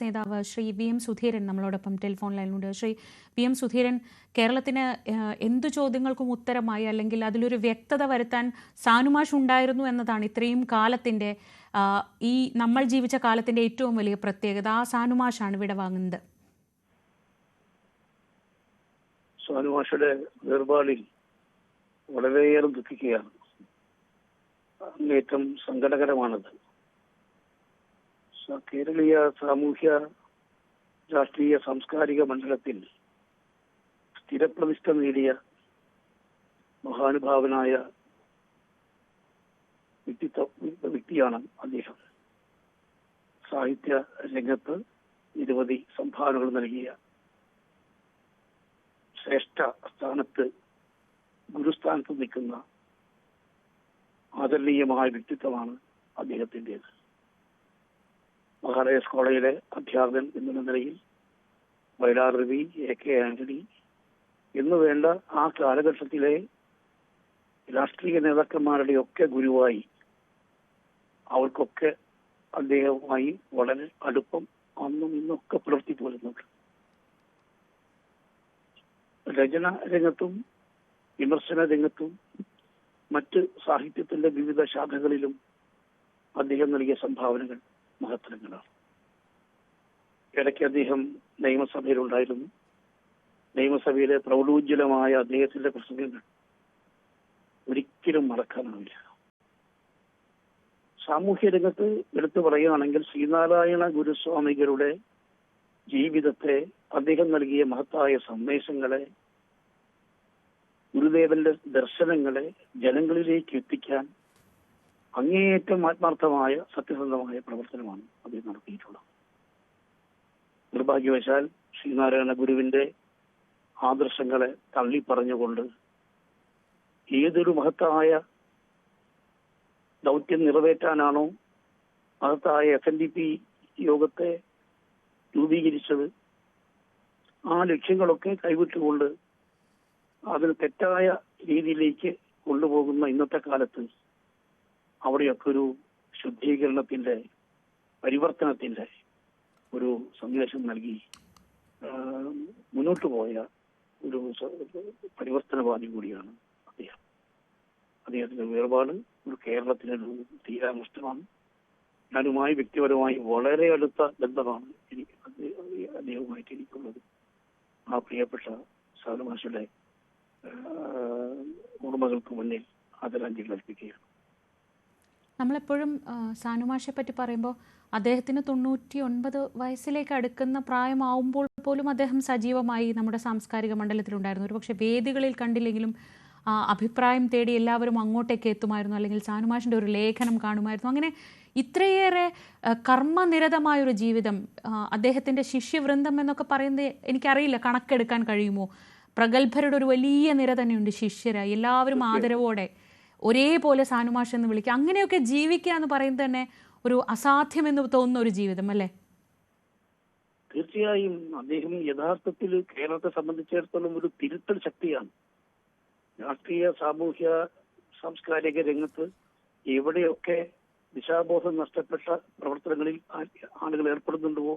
നേതാവ് Shri V M Sudheeran നമ്മളോടൊപ്പം telephone ലൈനിലുണ്ട്. ശ്രീ വി എം സുധീരൻ, കേരളത്തിന് എന്തു ചോദ്യങ്ങൾക്കും ഉത്തരമായി അല്ലെങ്കിൽ അതിലൊരു വ്യക്തത വരുത്താൻ സാനുമാഷ് ഉണ്ടായിരുന്നു എന്നതാണ് ഇത്രയും കാലത്തിൻ്റെ ഈ നമ്മൾ ജീവിച്ച കാലത്തിൻ്റെ ഏറ്റവും വലിയ പ്രത്യേകത. ആ സാനുമാഷാണ് വിട വാങ്ങുന്നത്. സാനുമാഷയുടെ വേർപാടിൽ വളരെയേറെ ദുഃഖിക്കുകയാണ്. അങ്ങേറ്റം സങ്കടകരമാണത്. കേരളീയ സാമൂഹ്യ രാഷ്ട്രീയ സാംസ്കാരിക മണ്ഡലത്തിൽ സ്ഥിരപ്രതിഷ്ഠ നേടിയ മഹാനുഭാവനായ വ്യക്തിയാണ് അദ്ദേഹം. സാഹിത്യ രംഗത്ത് നിരവധി സംഭാവനകൾ നൽകിയ ശ്രേഷ്ഠ സ്ഥാനത്ത് ഗുരുസ്ഥാനത്ത് നിൽക്കുന്ന ആദരണീയമായ വ്യക്തിത്വമാണ് അദ്ദേഹത്തിൻ്റെത്. മഹാരാജാസ് കോളേജിലെ അധ്യാപകൻ എന്ന നിലയിൽ വയലാർ രവി, AK ആന്റണി എന്നുവേണ്ട ആ കാലഘട്ടത്തിലെ രാഷ്ട്രീയ നേതാക്കന്മാരുടെയൊക്കെ ഗുരുവായി അവർക്കൊക്കെ അദ്ദേഹവുമായി വളരെ അടുപ്പം അന്നും ഇന്നൊക്കെ പുലർത്തി പോരുന്നുണ്ട്. രചന രംഗത്തും വിമർശന രംഗത്തും മറ്റ് സാഹിത്യത്തിന്റെ വിവിധ ശാഖകളിലും അദ്ദേഹം നൽകിയ സംഭാവനകൾ മഹത്തരങ്ങളാണ്. ഇടയ്ക്ക് അദ്ദേഹം നിയമസഭയിലുണ്ടായിരുന്നു. നിയമസഭയിലെ പ്രൗഢോജ്വലമായ അദ്ദേഹത്തിന്റെ പ്രസംഗങ്ങൾ ഒരിക്കലും മറക്കാനാവില്ല. സാമൂഹ്യ രംഗത്ത് എടുത്തു പറയുകയാണെങ്കിൽ ശ്രീനാരായണ ഗുരുസ്വാമികളുടെ ജീവിതത്തെ, അദ്ദേഹം നൽകിയ മഹത്തായ സന്ദേശങ്ങളെ, ഗുരുദേവന്റെ ദർശനങ്ങളെ ജനങ്ങളിലേക്ക് എത്തിക്കാൻ അങ്ങേയറ്റം ആത്മാർത്ഥമായ സത്യസന്ധമായ പ്രവർത്തനമാണ് അദ്ദേഹം നടത്തിയിട്ടുള്ളത്. നിർഭാഗ്യവശാൽ ശ്രീനാരായണ ഗുരുവിന്റെ ആദർശങ്ങളെ തള്ളി പറഞ്ഞുകൊണ്ട് ഏതൊരു മഹത്തായ ദൗത്യം നിറവേറ്റാനാണോ മഹത്തായ FNDP യോഗത്തെ രൂപീകരിച്ചത്, ആ ലക്ഷ്യങ്ങളൊക്കെ കൈവിട്ടുകൊണ്ട് അതിന് തെറ്റായ രീതിയിലേക്ക് കൊണ്ടുപോകുന്ന ഇന്നത്തെ കാലത്ത് അവിടെയൊക്കെ ഒരു ശുദ്ധീകരണത്തിന്റെ, പരിവർത്തനത്തിന്റെ ഒരു സന്ദേശം നൽകി മുന്നോട്ട് പോയ ഒരു പരിവർത്തനവാദി കൂടിയാണ് അദ്ദേഹം. അദ്ദേഹത്തിന്റെ വേർപാട് ഒരു കേരളത്തിനൊരു തീരാ നഷ്ടമാണ്. ഞാനുമായി വ്യക്തിപരമായി വളരെ അടുത്ത ബന്ധമാണ് അദ്ദേഹവുമായിട്ട് എനിക്കുള്ളത്. ആ പ്രിയപ്പെട്ട സാനുമാഷയുടെ ഓർമ്മകൾക്ക് മുന്നിൽ ആദരാഞ്ജലി അർപ്പിക്കുകയാണ്. നമ്മളെപ്പോഴും സാനുമാഷെ പറ്റി പറയുമ്പോൾ അദ്ദേഹത്തിന് 99 വയസ്സിലേക്ക് അടുക്കുന്ന പ്രായമാവുമ്പോൾ പോലും അദ്ദേഹം സജീവമായി നമ്മുടെ സാംസ്കാരിക മണ്ഡലത്തിലുണ്ടായിരുന്നു. ഒരു പക്ഷേ വേദികളിൽ കണ്ടില്ലെങ്കിലും അഭിപ്രായം തേടി എല്ലാവരും അങ്ങോട്ടേക്ക് എത്തുമായിരുന്നു, അല്ലെങ്കിൽ സാനുമാഷിൻ്റെ ഒരു ലേഖനം കാണുമായിരുന്നു. അങ്ങനെ ഇത്രയേറെ കർമ്മനിരതമായൊരു ജീവിതം, അദ്ദേഹത്തിൻ്റെ ശിഷ്യവൃന്ദം എന്നൊക്കെ പറയുന്നത് എനിക്കറിയില്ല, കണക്കെടുക്കാൻ കഴിയുമോ? പ്രഗത്ഭരുടെ ഒരു വലിയ നിര തന്നെയുണ്ട്, ശിഷ്യരായി എല്ലാവരും ആദരവോടെ ഒരേപോലെ സാനുമാഷ് എന്ന് വിളിക്കുക. അങ്ങനെയൊക്കെ ജീവിക്കുക എന്ന് പറയുന്നത് തന്നെ ഒരു അസാധ്യമെന്ന് തോന്നുന്ന ഒരു ജീവിതം അല്ലേ? തീർച്ചയായും അദ്ദേഹം യഥാർത്ഥത്തിൽ കേരളത്തെ സംബന്ധിച്ചിടത്തോളം ഒരു തിരുത്തൽ ശക്തിയാണ്. രാഷ്ട്രീയ സാമൂഹ്യ സാംസ്കാരിക രംഗത്ത് എവിടെയൊക്കെ ദിശാബോധം നഷ്ടപ്പെട്ട പ്രവർത്തനങ്ങളിൽ ആളുകൾ ഏർപ്പെടുന്നുണ്ടോ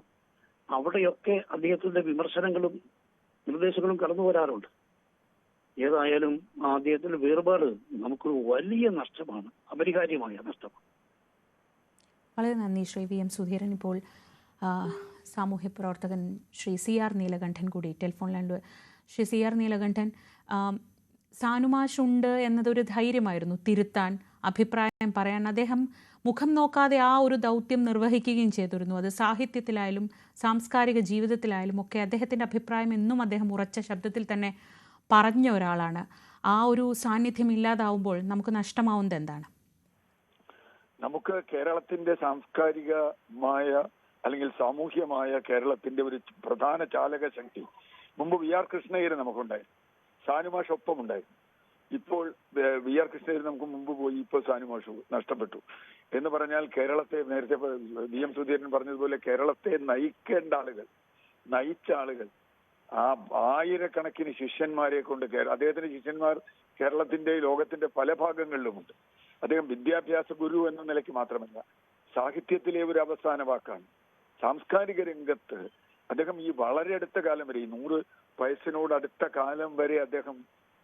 അവിടെയൊക്കെ അദ്ദേഹത്തിന്റെ വിമർശനങ്ങളും നിർദ്ദേശങ്ങളും കടന്നു വരാറുണ്ട്. ഏതായാലും അദ്ദേഹത്തിന്റെ വേർപാട് നമുക്കൊരു വലിയ നഷ്ടമാണ്, അപരിഹാര്യമായ നഷ്ടമാണ്. വളരെ നന്ദി ശ്രീ വി എം സുധീരൻ. ഇപ്പോൾ സാമൂഹ്യ പ്രവർത്തകൻ ശ്രീ CR നീലകണ്ഠൻ കൂടി ടെലിഫോൺ ലൈനിൽ. ശ്രീ CR നീലകണ്ഠൻ, സാനുമാഷ് ഉണ്ട് എന്നതൊരു ധൈര്യമായിരുന്നു, തിരുത്താൻ, അഭിപ്രായം പറയാൻ. അദ്ദേഹം മുഖം നോക്കാതെ ആ ഒരു ദൗത്യം നിർവഹിക്കുകയും ചെയ്തിരുന്നു. അത് സാഹിത്യത്തിലായാലും സാംസ്കാരിക ജീവിതത്തിലായാലും ഒക്കെ അദ്ദേഹത്തിൻ്റെ അഭിപ്രായം എന്നും അദ്ദേഹം ഉറച്ച ശബ്ദത്തിൽ തന്നെ പറഞ്ഞ ഒരാളാണ്. ആ ഒരു സാന്നിധ്യം ഇല്ലാതാവുമ്പോൾ നമുക്ക് നഷ്ടമാവുന്നത് എന്താണ്? നമുക്ക് കേരളത്തിന്റെ സാംസ്കാരികമായ അല്ലെങ്കിൽ സാമൂഹ്യമായ കേരളത്തിന്റെ ഒരു പ്രധാന ചാലക ശക്തി മുമ്പ് VR കൃഷ്ണയ്യർ നമുക്കുണ്ടായിരുന്നു, സാനുമാഷ് ഒപ്പമുണ്ടായിരുന്നു. ഇപ്പോൾ VR കൃഷ്ണയ്യർ നമുക്ക് മുമ്പ് പോയി, ഇപ്പോൾ സാനുമാഷ് നഷ്ടപ്പെട്ടു എന്ന് പറഞ്ഞാൽ കേരളത്തെ, നേരത്തെ വി എം സുധീരൻ പറഞ്ഞതുപോലെ, കേരളത്തെ നയിക്കേണ്ട ആളുകൾ, നയിച്ച ആളുകൾ, ആ ആയിരക്കണക്കിന് ശിഷ്യന്മാരെ കൊണ്ട് അദ്ദേഹത്തിന്റെ ശിഷ്യന്മാർ കേരളത്തിന്റെ ലോകത്തിന്റെ പല ഭാഗങ്ങളിലുമുണ്ട്. അദ്ദേഹം വിദ്യാഭ്യാസ ഗുരു എന്ന നിലയ്ക്ക് മാത്രമല്ല, സാഹിത്യത്തിലെ ഒരു അവസാന വാക്കാണ്. സാംസ്കാരിക രംഗത്ത് അദ്ദേഹം ഈ വളരെ അടുത്ത കാലം വരെ, ഈ 100 വയസ്സിനോട് അടുത്ത കാലം വരെ അദ്ദേഹം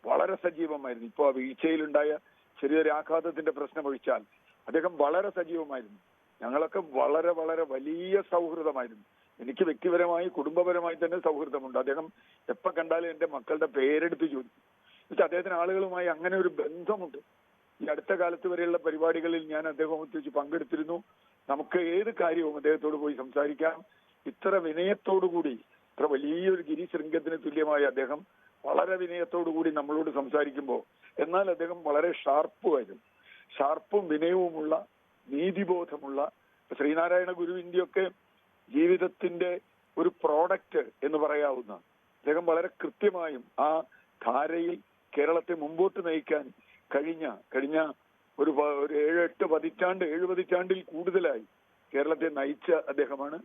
വളരെ സജീവമായിരുന്നു. ഇപ്പോൾ ആ വീഴ്ചയിലുണ്ടായ ചെറിയൊരു ആഘാതത്തിന്റെ പ്രശ്നം ഒഴിച്ചാൽ അദ്ദേഹം വളരെ സജീവമായിരുന്നു. ഞങ്ങളൊക്കെ വളരെ വളരെ വലിയ സൗഹൃദമായിരുന്നു. എനിക്ക് വ്യക്തിപരമായി കുടുംബപരമായി തന്നെ സൗഹൃദമുണ്ട്. അദ്ദേഹം എപ്പോൾ കണ്ടാലും എൻ്റെ മക്കളുടെ പേരെടുത്ത് ചോദിക്കും. എന്നുവെച്ചാൽ അദ്ദേഹത്തിന് ആളുകളുമായി അങ്ങനെ ഒരു ബന്ധമുണ്ട്. ഈ അടുത്ത കാലത്ത് വരെയുള്ള പരിപാടികളിൽ ഞാൻ അദ്ദേഹത്തെ വെച്ച് പങ്കെടുത്തിരുന്നു. നമുക്ക് ഏത് കാര്യവും അദ്ദേഹത്തോട് പോയി സംസാരിക്കാം. ഇത്ര വിനയത്തോടുകൂടി, ഇത്ര വലിയൊരു ഗിരിശൃംഗത്തിന് തുല്യമായ അദ്ദേഹം വളരെ വിനയത്തോടുകൂടി നമ്മളോട് സംസാരിക്കുമ്പോൾ, എന്നാൽ അദ്ദേഹം വളരെ ഷാർപ്പുമായിരുന്നു. ഷാർപ്പും വിനയവുമുള്ള, നീതിബോധമുള്ള, ശ്രീനാരായണ ഗുരുവിന്റെയൊക്കെ ജീവിതത്തിന്റെ ഒരു പ്രോഡക്റ്റ് എന്ന് പറയാവുന്ന, അദ്ദേഹം വളരെ കൃത്യമായും ആ ധാരയിൽ കേരളത്തെ മുമ്പോട്ട് നയിക്കാൻ കഴിഞ്ഞ ഒരു 7 പതിറ്റാണ്ടിൽ കൂടുതലായി കേരളത്തെ നയിച്ച അദ്ദേഹമാണ്.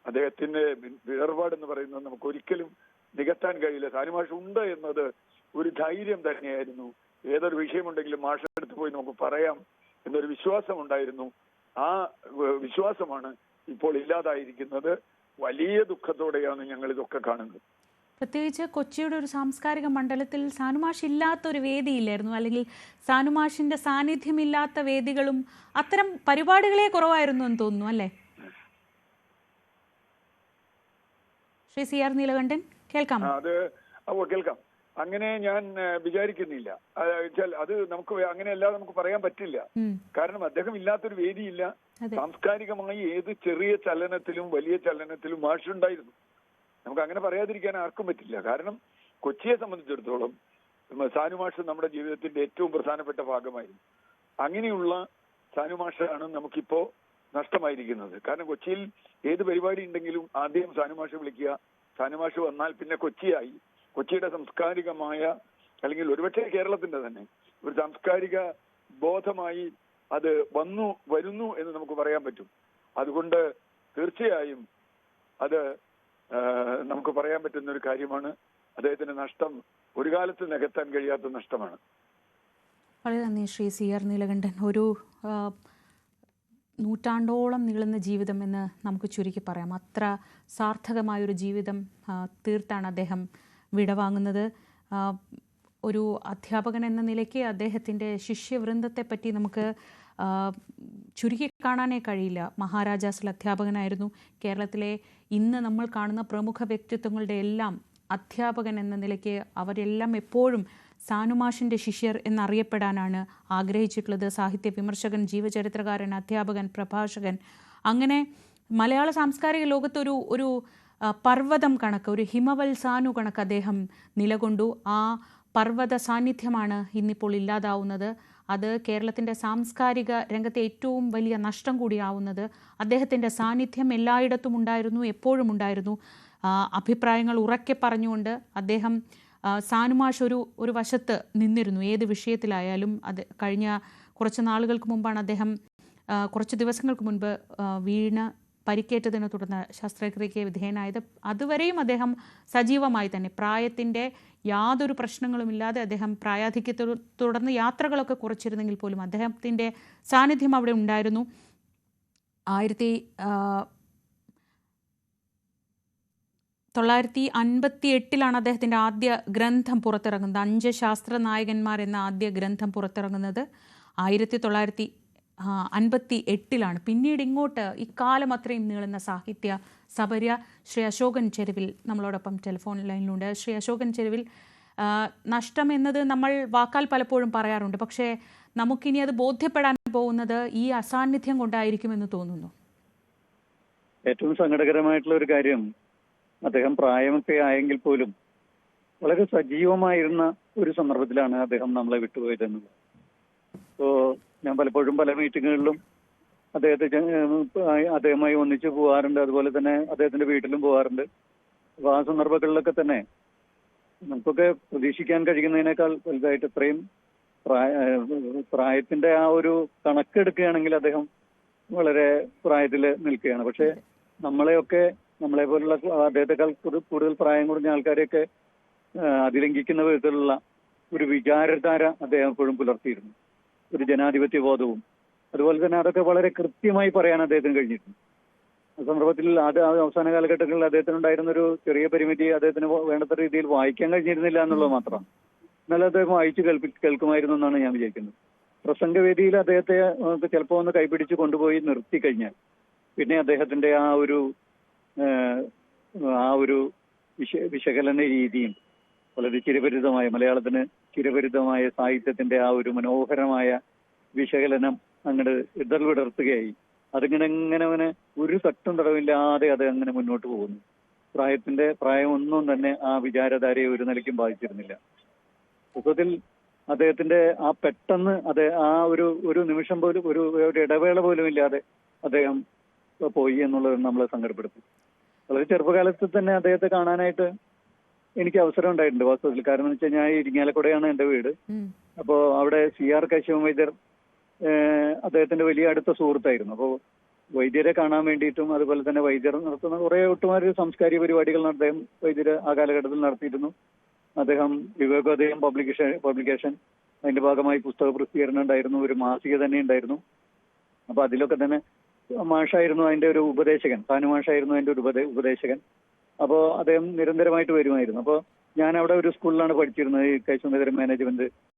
അദ്ദേഹത്തിന്റെ വേർപാടെന്ന് പറയുന്നത് നമുക്ക് ഒരിക്കലും നികത്താൻ കഴിയില്ല. സാനുമാഷ് ഉണ്ട് എന്നത് ഒരു ധൈര്യം തന്നെയായിരുന്നു. ഏതൊരു വിഷയമുണ്ടെങ്കിലും മാഷെടുത്ത് പോയി നമുക്ക് പറയാം എന്നൊരു വിശ്വാസം ഉണ്ടായിരുന്നു. ആ വിശ്വാസമാണ് ഇപ്പോൾ ഇല്ലാതായിരിക്കുന്നത്. വലിയ ദുഃഖത്തോടെയാണ് ഞങ്ങൾ ഇതൊക്കെ കാണുന്നത്. പ്രത്യേകിച്ച് കൊച്ചിയുടെ ഒരു സാംസ്കാരിക മണ്ഡലത്തിൽ സാനുമാഷ് ഇല്ലാത്ത ഒരു വേദിയില്ലായിരുന്നു, അല്ലെങ്കിൽ സാനുമാഷിന്റെ സാന്നിധ്യമില്ലാത്ത വേദികളും അത്തരം പരിപാടികളെ കുറവായിരുന്നു എന്ന് തോന്നുന്നു, അല്ലേ? ശ്രീ CR നീലകണ്ഠൻ, കേൾക്കാം? കേൾക്കാം. അങ്ങനെ ഞാൻ വിചാരിക്കുന്നില്ല. അത് നമുക്ക് അങ്ങനെയല്ലാതെ നമുക്ക് പറയാൻ പറ്റില്ല. കാരണം അദ്ദേഹം ഇല്ലാത്തൊരു വേദിയില്ല. സാംസ്കാരികമായി ഏത് ചെറിയ ചലനത്തിലും വലിയ ചലനത്തിലും മാഷുണ്ടായിരുന്നു. നമുക്ക് അങ്ങനെ പറയാതിരിക്കാൻ ആർക്കും പറ്റില്ല. കാരണം കൊച്ചിയെ സംബന്ധിച്ചിടത്തോളം സാനുമാഷ് നമ്മുടെ ജീവിതത്തിന്റെ ഏറ്റവും പ്രധാനപ്പെട്ട ഭാഗമായിരുന്നു. അങ്ങനെയുള്ള സാനുമാഷാണ് നമുക്കിപ്പോ നഷ്ടമായിരിക്കുന്നത്. കാരണം കൊച്ചിയിൽ ഏത് പരിപാടി ഉണ്ടെങ്കിലും ആദ്യം സാനുമാഷ് വിളിക്കുക. സാനുമാഷ് വന്നാൽ പിന്നെ കൊച്ചിയായി. കൊച്ചിയുടെ സാംസ്കാരികമായ, അല്ലെങ്കിൽ ഒരുപക്ഷെ കേരളത്തിന്റെ തന്നെ ഒരു സാംസ്കാരിക ബോധമായി അത് വരുന്നു എന്ന് നമുക്ക് പറയാൻ പറ്റും. അതുകൊണ്ട് തീർച്ചയായും അത് നമുക്ക് പറയാൻ പറ്റുന്ന ഒരു കാര്യമാണ്. അദ്ദേഹത്തിന്റെ നഷ്ടം ഒരു കാലത്ത് നികത്താൻ കഴിയാത്ത നഷ്ടമാണ്. വളരെ നന്ദി ശ്രീ CR നീലകണ്ഠൻ. ഒരു നൂറ്റാണ്ടോളം നീളുന്ന ജീവിതം എന്ന് നമുക്ക് ചുരുക്കി പറയാം. അത്ര സാർത്ഥകമായൊരു ജീവിതം തീർത്താണ് അദ്ദേഹം വിടവാങ്ങുന്നത്. ഒരു അധ്യാപകൻ എന്ന നിലയ്ക്ക് അദ്ദേഹത്തിൻ്റെ ശിഷ്യവൃന്ദത്തെപ്പറ്റി നമുക്ക് ചുരുക്കി കാണാനേ കഴിയില്ല. മഹാരാജാസിൽ അധ്യാപകനായിരുന്നു. കേരളത്തിലെ ഇന്ന് നമ്മൾ കാണുന്ന പ്രമുഖ വ്യക്തിത്വങ്ങളുടെ എല്ലാം അധ്യാപകൻ എന്ന നിലയ്ക്ക് അവരെല്ലാം എപ്പോഴും സാനുമാഷിൻ്റെ ശിഷ്യർ എന്നറിയപ്പെടാനാണ് ആഗ്രഹിച്ചിട്ടുള്ളത്. സാഹിത്യ വിമർശകൻ, ജീവചരിത്രകാരൻ, അധ്യാപകൻ, പ്രഭാഷകൻ, അങ്ങനെ മലയാള സാംസ്കാരിക ലോകത്തൊരു ഒരു പർവ്വതം കണക്ക്, ഒരു ഹിമവൽ സാനു കണക്ക് അദ്ദേഹം നിലകൊണ്ടു. ആ പർവ്വത സാന്നിധ്യമാണ് ഇന്നിപ്പോൾ ഇല്ലാതാവുന്നത്. അത് കേരളത്തിൻ്റെ സാംസ്കാരിക രംഗത്തെ ഏറ്റവും വലിയ നഷ്ടം കൂടിയാവുന്നത്. അദ്ദേഹത്തിൻ്റെ സാന്നിധ്യം എല്ലായിടത്തും ഉണ്ടായിരുന്നു, എപ്പോഴും ഉണ്ടായിരുന്നു. അഭിപ്രായങ്ങൾ ഉറക്കെ പറഞ്ഞുകൊണ്ട് അദ്ദേഹം സാനുമാഷ് ഒരു വശത്ത് നിന്നിരുന്നു ഏത് വിഷയത്തിലായാലും. അത് കഴിഞ്ഞ കുറച്ച് നാളുകൾക്ക് മുമ്പാണ് അദ്ദേഹം, കുറച്ച് ദിവസങ്ങൾക്ക് മുൻപ് വീണ് പരിക്കേറ്റതിനെ തുടർന്ന് ശസ്ത്രക്രിയയ്ക്ക് വിധേയനായത്. അതുവരെയും അദ്ദേഹം സജീവമായി തന്നെ, പ്രായത്തിൻ്റെ യാതൊരു പ്രശ്നങ്ങളുമില്ലാതെ അദ്ദേഹം പ്രായാധിക്യത്തെ തുടർന്ന് യാത്രകളൊക്കെ കുറച്ചിരുന്നെങ്കിൽ പോലും അദ്ദേഹത്തിൻ്റെ സാന്നിധ്യം അവിടെ ഉണ്ടായിരുന്നു. 1958 അദ്ദേഹത്തിൻ്റെ ആദ്യ ഗ്രന്ഥം പുറത്തിറങ്ങുന്നത്. 5 ശാസ്ത്ര നായകന്മാർ എന്ന ആദ്യ ഗ്രന്ഥം പുറത്തിറങ്ങുന്നത് 1958 പിന്നീട് ഇങ്ങോട്ട് ഇക്കാലം അത്രയും നീളുന്ന സാഹിത്യ സപര്യ. ശ്രീ അശോകൻ ചെരുവിൽ നമ്മളോടൊപ്പം ടെലിഫോൺ ലൈനിലുണ്ട്. ശ്രീ അശോകൻ ചെരുവിൽ, നഷ്ടം എന്നത് നമ്മൾ വാക്കാൽ പലപ്പോഴും പറയാറുണ്ട്, പക്ഷേ നമുക്കിനി അത് ബോധ്യപ്പെടാൻ പോകുന്നത് ഈ അസാന്നിധ്യം കൊണ്ടായിരിക്കുമെന്ന് തോന്നുന്നു. ഏറ്റവും സങ്കടകരമായിട്ടുള്ള ഒരു കാര്യം, അദ്ദേഹം പ്രായമൊക്കെ ആയെങ്കിൽ പോലും വളരെ സജീവമായിരുന്ന ഒരു സന്ദർഭത്തിലാണ് അദ്ദേഹം നമ്മളെ വിട്ടുപോയതെന്നുള്ളത്. അപ്പോൾ ഞാൻ പലപ്പോഴും പല മീറ്റിങ്ങുകളിലും അദ്ദേഹവുമായി ഒന്നിച്ച് പോകാറുണ്ട്. അതുപോലെ തന്നെ അദ്ദേഹത്തിന്റെ വീട്ടിലും പോകാറുണ്ട്. അപ്പോൾ ആ സന്ദർഭങ്ങളിലൊക്കെ തന്നെ നമുക്കൊക്കെ പ്രതീക്ഷിക്കാൻ കഴിയുന്നതിനേക്കാൾ വലുതായിട്ട് ഇത്രയും പ്രായത്തിന്റെ ആ ഒരു കണക്കെടുക്കുകയാണെങ്കിൽ അദ്ദേഹം വളരെ പ്രായത്തിൽ നിൽക്കുകയാണ്. പക്ഷെ നമ്മളെ പോലുള്ള അദ്ദേഹത്തെക്കാൾ കൂടുതൽ പ്രായം കുറഞ്ഞ ആൾക്കാരെയൊക്കെ അതിലംഘിക്കുന്ന വിധത്തിലുള്ള ഒരു വിചാരധാര അദ്ദേഹം എപ്പോഴും പുലർത്തിയിരുന്നു. ഒരു ജനാധിപത്യ ബോധവും അതുപോലെ തന്നെ അതൊക്കെ വളരെ കൃത്യമായി പറയാൻ അദ്ദേഹത്തിന് കഴിഞ്ഞിട്ടുണ്ട്. ആ സന്ദർഭത്തിൽ അവസാന കാലഘട്ടങ്ങളിൽ അദ്ദേഹത്തിനുണ്ടായിരുന്ന ഒരു ചെറിയ പരിമിതി അദ്ദേഹത്തിന് വേണ്ടത്ര രീതിയിൽ വായിക്കാൻ കഴിഞ്ഞിരുന്നില്ല എന്നുള്ളത് മാത്രമാണ്. എന്നാലും അദ്ദേഹം വായിച്ച് കേൾക്കുമായിരുന്നു എന്നാണ് ഞാൻ വിചാരിക്കുന്നത്. പ്രസംഗവേദിയിൽ അദ്ദേഹത്തെ ചിലപ്പോൾ ഒന്ന് കൈപിടിച്ച് കൊണ്ടുപോയി നിർത്തി കഴിഞ്ഞാൽ പിന്നെ അദ്ദേഹത്തിന്റെ ആ ഒരു വിശകലന രീതിയും വളരെ ചിരപരിതമായ മലയാളത്തിന് ചിരപരിതമായ സാഹിത്യത്തിന്റെ ആ ഒരു മനോഹരമായ വിശകലനം അങ്ങോട്ട് ഇടർവിടർത്തുകയായി. അതിങ്ങനെ അവന് ഒരു തട്ടും തടവില്ലാതെ അത് അങ്ങനെ മുന്നോട്ട് പോകുന്നു. പ്രായമൊന്നും തന്നെ ആ വിചാരധാരയെ ഒരു നിലയ്ക്കും ബാധിച്ചിരുന്നില്ല. പുസ്തകത്തിൽ അദ്ദേഹത്തിന്റെ ആ പെട്ടെന്ന് ആ ഒരു നിമിഷം പോലും ഒരു ഇടവേള പോലും ഇല്ലാതെ അദ്ദേഹം പോയി എന്നുള്ളത് നമ്മളെ സങ്കടപ്പെടുത്തി. വളരെ ചെറുപ്പകാലത്ത് തന്നെ അദ്ദേഹത്തെ കാണാനായിട്ട് എനിക്ക് അവസരം ഉണ്ടായിട്ടുണ്ട് വാസ്തവത്തിൽ. കാരണം എന്ന് വെച്ചാൽ ഞാൻ ഇരിങ്ങാലക്കുടയാണ് എൻ്റെ വീട്. അപ്പോൾ അവിടെ CR കശിവൻ വൈദ്യർ അദ്ദേഹത്തിന്റെ വലിയ അടുത്ത സുഹൃത്തായിരുന്നു. അപ്പോൾ വൈദ്യരെ കാണാൻ വേണ്ടിയിട്ടും അതുപോലെ തന്നെ വൈദ്യർ നടത്തുന്ന ഒട്ടുമാതിരി സാംസ്കാരിക പരിപാടികൾ അദ്ദേഹം വൈദ്യര് ആ കാലഘട്ടത്തിൽ നടത്തിയിരുന്നു. അദ്ദേഹം വിവേകോദയം പബ്ലിക്കേഷൻ അതിന്റെ ഭാഗമായി പുസ്തക പ്രസിദ്ധീകരണം ഉണ്ടായിരുന്നു, ഒരു മാസിക തന്നെ ഉണ്ടായിരുന്നു. അപ്പൊ അതിലൊക്കെ തന്നെ മാഷായിരുന്നു അതിന്റെ ഒരു ഉപദേശകൻ, സാനുമാഷായിരുന്നു അതിന്റെ ഒരു ഉപദേശകൻ. അപ്പോൾ അദ്ദേഹം നിരന്തരമായിട്ട് വരുമായിരുന്നു. അപ്പോൾ ഞാൻ അവിടെ ഒരു സ്കൂളിലാണ് പഠിച്ചിരുന്നത്, ഈ കൈസമേതര മാനേജ്മെന്റ്